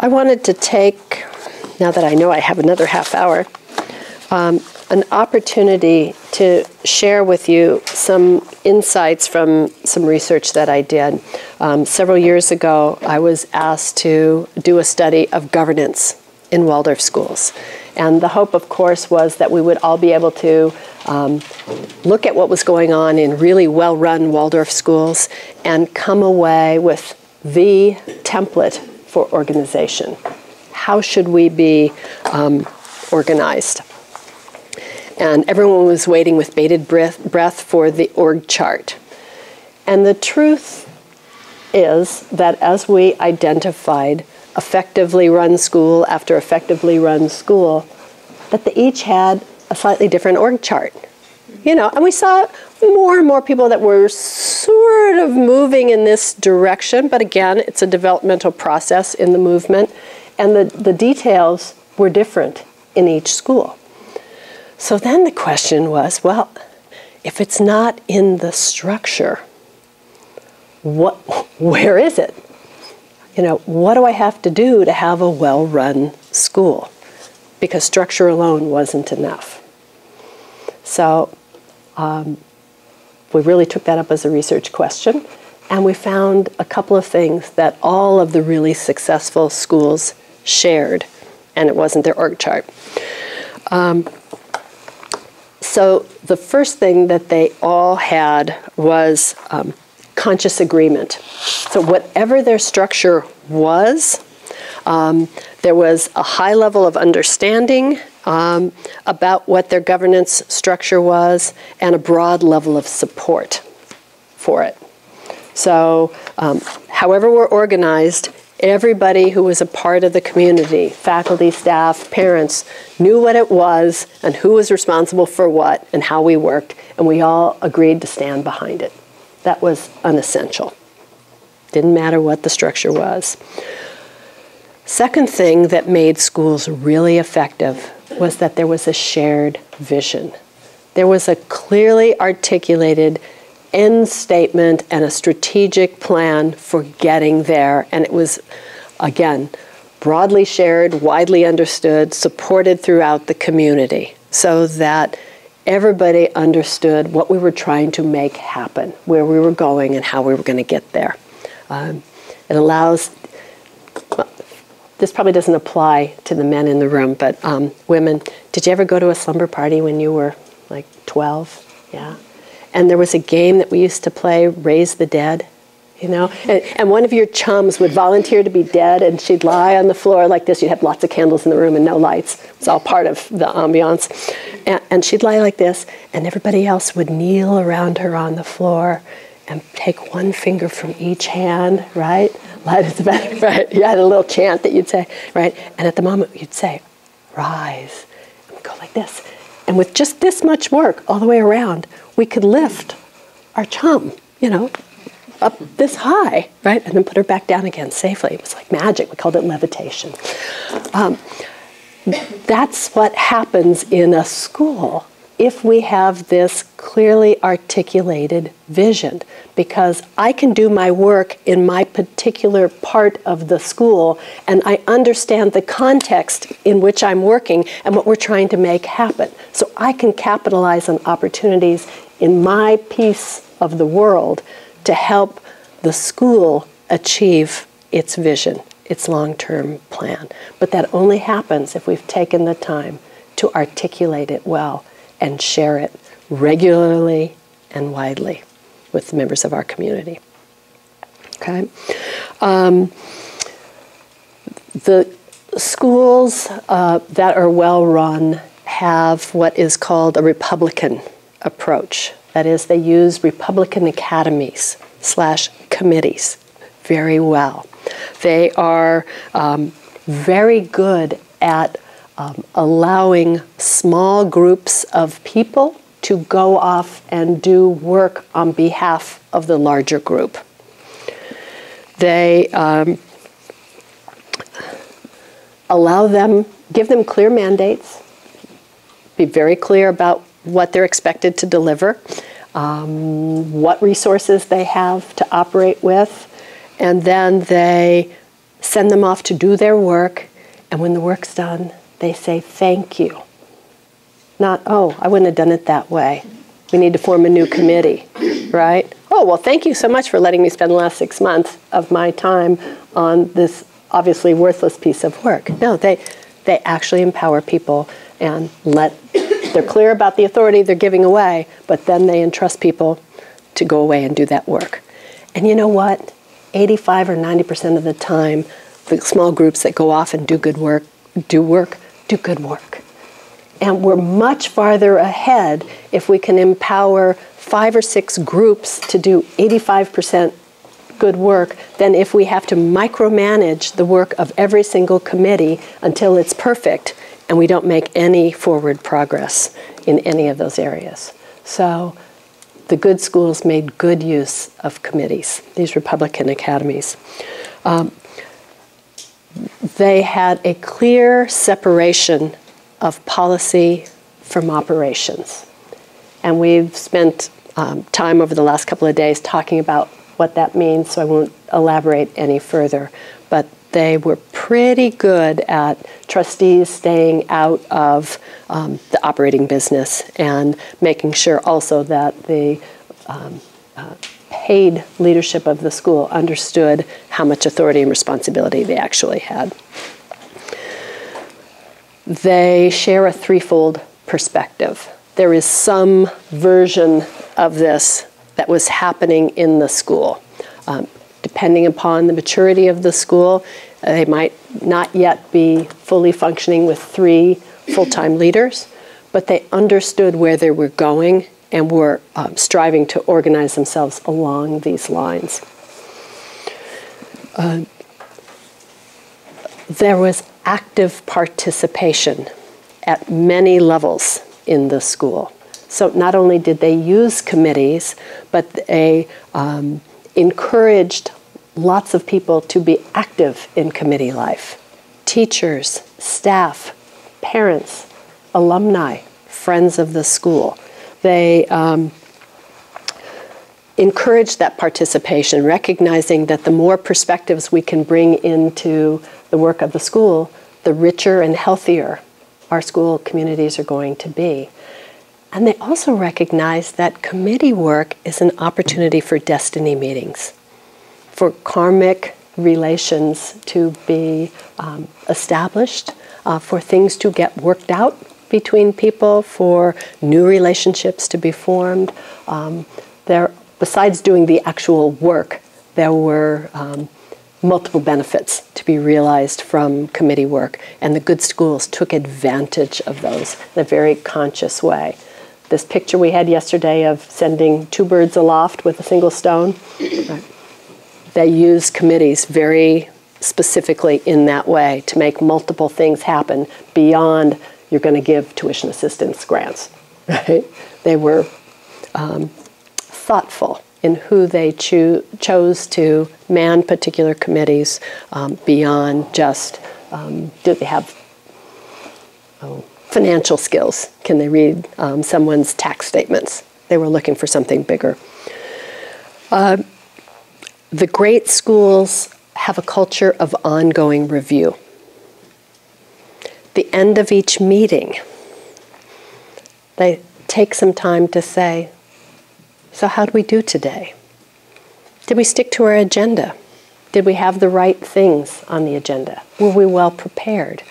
I wanted to take, now that I know I have another half hour, an opportunity to share with you some insights from some research that I did. Several years ago, I was asked to do a study of governance in Waldorf schools. And the hope, of course, was that we would all be able to look at what was going on in really well-run Waldorf schools and come away with the template for organization. How should we be organized? And everyone was waiting with bated breath for the org chart. And the truth is that as we identified effectively run school after effectively run school, that they each had a slightly different org chart. You know, and we saw more and more people that were sort of moving in this direction, but again, it's a developmental process in the movement, and the details were different in each school. So then the question was, well, if it's not in the structure, where is it? You know, what do I have to do to have a well-run school? Because structure alone wasn't enough. So we really took that up as a research question, and we found a couple of things that all of the really successful schools shared, and it wasn't their org chart. So the first thing that they all had was conscious agreement. So whatever their structure was, there was a high level of understanding about what their governance structure was and a broad level of support for it. So however we're organized, everybody who was a part of the community, faculty, staff, parents, knew what it was and who was responsible for what and how we worked, and we all agreed to stand behind it. That was unessential. Didn't matter what the structure was. Second thing that made schools really effective was that there was a shared vision. There was a clearly articulated end statement and a strategic plan for getting there, and it was, again, broadly shared, widely understood, supported throughout the community, so that everybody understood what we were trying to make happen, where we were going and how we were going to get there. It allows, well, this probably doesn't apply to the men in the room, but women, did you ever go to a slumber party when you were like 12? Yeah. And there was a game that we used to play, Raise the Dead, you know? And one of your chums would volunteer to be dead, and she'd lie on the floor like this. You'd have lots of candles in the room and no lights. It's all part of the ambiance. And she'd lie like this, and everybody else would kneel around her on the floor and take one finger from each hand, right? Light as the bed, right? You had a little chant that you'd say, right? And at the moment, you'd say, rise, and we'd go like this. And with just this much work all the way around, we could lift our chum, you know, up this high, right? And then put her back down again safely. It was like magic. We called it levitation. That's what happens in a school if we have this clearly articulated vision, because I can do my work in my particular part of the school, and I understand the context in which I'm working and what we're trying to make happen. So I can capitalize on opportunities in my piece of the world to help the school achieve its vision, its long-term plan. But that only happens if we've taken the time to articulate it well and share it regularly and widely with the members of our community. Okay? The schools that are well run have what is called a Republican approach. That is, they use Republican academies / committees very well. They are very good at allowing small groups of people to go off and do work on behalf of the larger group. They allow them, give them clear mandates, be very clear about what they're expected to deliver, what resources they have to operate with, and then they send them off to do their work, and when the work's done, they say thank you. Not, oh, I wouldn't have done it that way. We need to form a new committee, right? Oh, well, thank you so much for letting me spend the last 6 months of my time on this obviously worthless piece of work. No, they actually empower people and they're clear about the authority they're giving away, but then they entrust people to go away and do that work. And you know what? 85 or 90% of the time, the small groups that go off and do good work. And we're much farther ahead if we can empower 5 or 6 groups to do 85% good work than if we have to micromanage the work of every single committee until it's perfect and we don't make any forward progress in any of those areas. So the good schools made good use of committees, these Republican academies. They had a clear separation of policy from operations. And we've spent time over the last couple of days talking about what that means, so I won't elaborate any further. But they were pretty good at trustees staying out of the operating business and making sure also that the paid leadership of the school understood how much authority and responsibility they actually had. They share a threefold perspective. There is some version of this that was happening in the school. Depending upon the maturity of the school, they might not yet be fully functioning with 3 full-time leaders, but they understood where they were going and were striving to organize themselves along these lines. There was active participation at many levels in the school. So not only did they use committees, but they encouraged lots of people to be active in committee life. Teachers, staff, parents, alumni, friends of the school. They encouraged that participation, recognizing that the more perspectives we can bring into the work of the school, the richer and healthier our school communities are going to be. And they also recognize that committee work is an opportunity for destiny meetings, for karmic relations to be established, for things to get worked out between people, for new relationships to be formed. Besides doing the actual work, there were multiple benefits to be realized from committee work, and the good schools took advantage of those in a very conscious way. This picture we had yesterday of sending 2 birds aloft with a single stone, they use committees very specifically in that way to make multiple things happen beyond you're going to give tuition assistance grants. Right? They were thoughtful in who they chose to man particular committees beyond just do they have financial skills? Can they read someone's tax statements? They were looking for something bigger. The great schools have a culture of ongoing review. The end of each meeting, they take some time to say, so how did we do today? Did we stick to our agenda? Did we have the right things on the agenda? Were we well prepared?